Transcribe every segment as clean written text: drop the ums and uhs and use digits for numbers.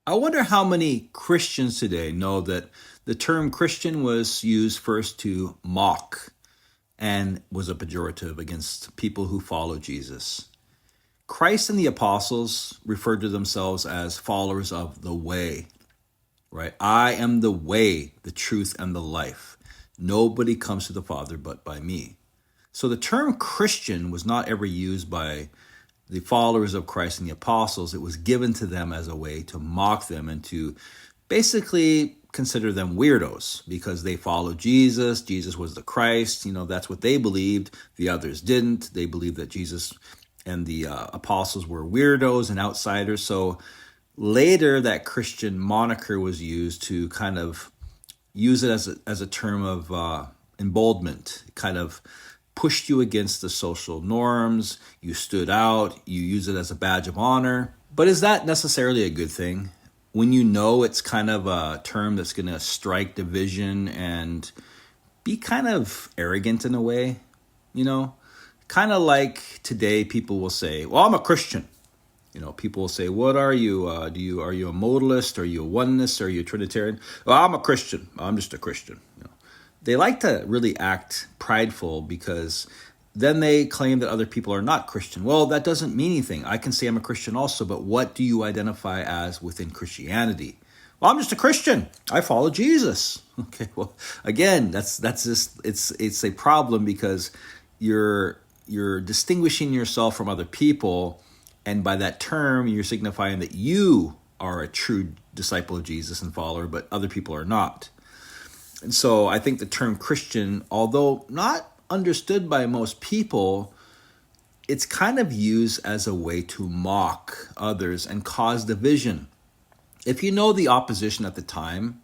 I wonder how many Christians today know that the term Christian was used first to mock and was a pejorative against people who follow Jesus. Christ and the apostles referred to themselves as followers of the way, right? I am the way, the truth, and the life. Nobody comes to the Father but by me. So the term Christian was not ever used by the followers of Christ and the apostles. It was given to them as a way to mock them and to basically consider them weirdos because they followed Jesus. Jesus was the Christ. That's what they believed. The others didn't. They believed that Jesus and the apostles were weirdos and outsiders. So later, that Christian moniker was used to kind of use it as a term of emboldenment, kind of pushed you against the social norms, you stood out, you use it as a badge of honor. But is that necessarily a good thing? When you know it's kind of a term that's going to strike division and be kind of arrogant in a way, kind of like today people will say, well, I'm a Christian. People will say, what are you? Are you a modalist? Are you a oneness? Are you a Trinitarian? Well, I'm a Christian. I'm just a Christian. They like to really act prideful because then they claim that other people are not Christian. Well, that doesn't mean anything. I can say I'm a Christian also, but what do you identify as within Christianity? Well, I'm just a Christian. I follow Jesus. Okay, well, again, that's just it's a problem because you're distinguishing yourself from other people, and by that term, you're signifying that you are a true disciple of Jesus and follower, but other people are not. And so I think the term Christian, although not understood by most people, it's kind of used as a way to mock others and cause division. If you know the opposition at the time,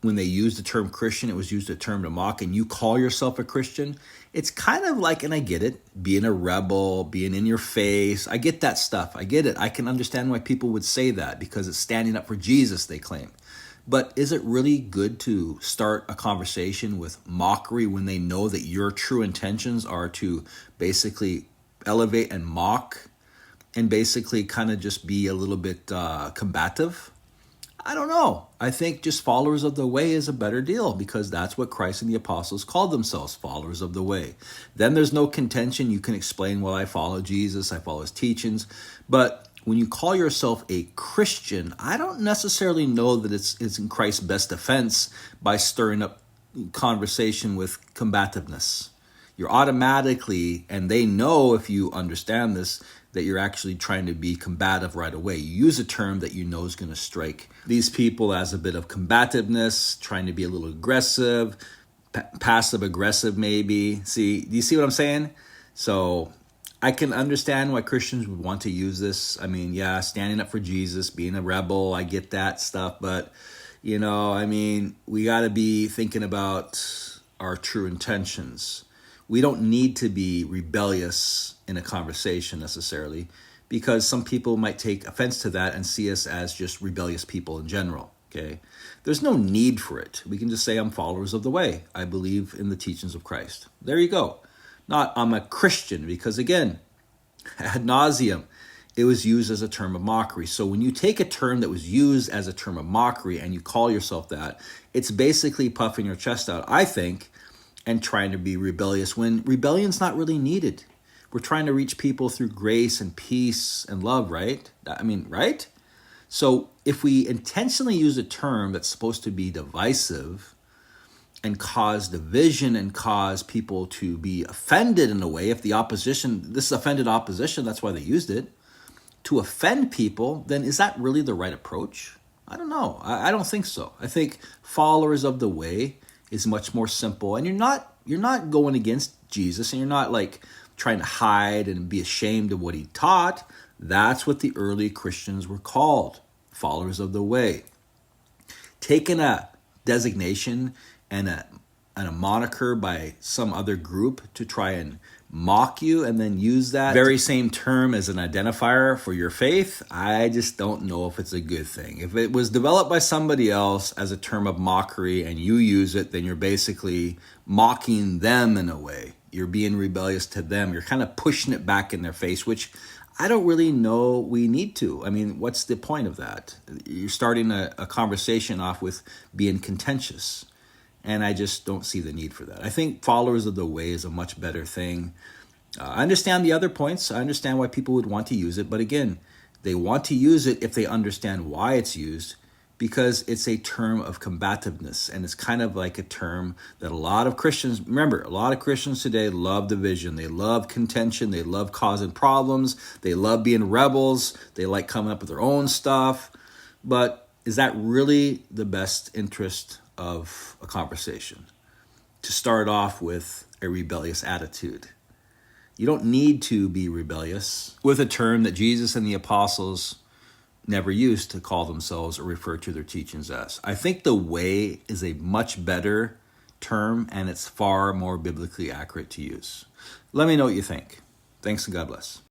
when they used the term Christian, it was used a term to mock, and you call yourself a Christian, it's kind of like, and I get it, being a rebel, being in your face. I get that stuff. I get it. I can understand why people would say that because it's standing up for Jesus, they claim. But is it really good to start a conversation with mockery when they know that your true intentions are to basically elevate and mock and basically kind of just be a little bit combative? I don't know. I think just followers of the way is a better deal because that's what Christ and the apostles called themselves, followers of the way. Then there's no contention. You can explain, well, I follow Jesus, I follow his teachings. But when you call yourself a Christian, I don't necessarily know that it's in Christ's best defense by stirring up conversation with combativeness. You're automatically, and they know if you understand this, that you're actually trying to be combative right away. You use a term that you know is going to strike these people as a bit of combativeness, trying to be a little aggressive, passive aggressive maybe. Do you see what I'm saying? So I can understand why Christians would want to use this. I mean, yeah, standing up for Jesus, being a rebel, I get that stuff. But, we got to be thinking about our true intentions. We don't need to be rebellious in a conversation necessarily because some people might take offense to that and see us as just rebellious people in general. Okay, there's no need for it. We can just say I'm followers of the way. I believe in the teachings of Christ. There you go. Not I'm a Christian because, again, ad nauseum, it was used as a term of mockery. So when you take a term that was used as a term of mockery and you call yourself that, it's basically puffing your chest out, I think, and trying to be rebellious when rebellion's not really needed. We're trying to reach people through grace and peace and love, right? Right? So if we intentionally use a term that's supposed to be divisive and cause division and cause people to be offended in a way, if the opposition, this offended opposition, that's why they used it, to offend people, then is that really the right approach? I don't know. I don't think so. I think followers of the way is much more simple, and you're not going against Jesus, and you're not like trying to hide and be ashamed of what he taught. That's what the early Christians were called, followers of the way. Taking a designation and a moniker by some other group to try and mock you and then use that very same term as an identifier for your faith, I just don't know if it's a good thing. If it was developed by somebody else as a term of mockery and you use it, then you're basically mocking them in a way. You're being rebellious to them. You're kind of pushing it back in their face, which I don't really know we need to. I mean, what's the point of that? You're starting a conversation off with being contentious. And I just don't see the need for that. I think followers of the way is a much better thing. I understand the other points. I understand why people would want to use it. But again, they want to use it if they understand why it's used, because it's a term of combativeness. And it's kind of like a term that a lot of Christians, remember, a lot of Christians today love division. They love contention. They love causing problems. They love being rebels. They like coming up with their own stuff. But is that really the best interest of a conversation? To start off with a rebellious attitude. You don't need to be rebellious with a term that Jesus and the apostles never used to call themselves or refer to their teachings as. I think the way is a much better term, and it's far more biblically accurate to use. Let me know what you think. Thanks and God bless.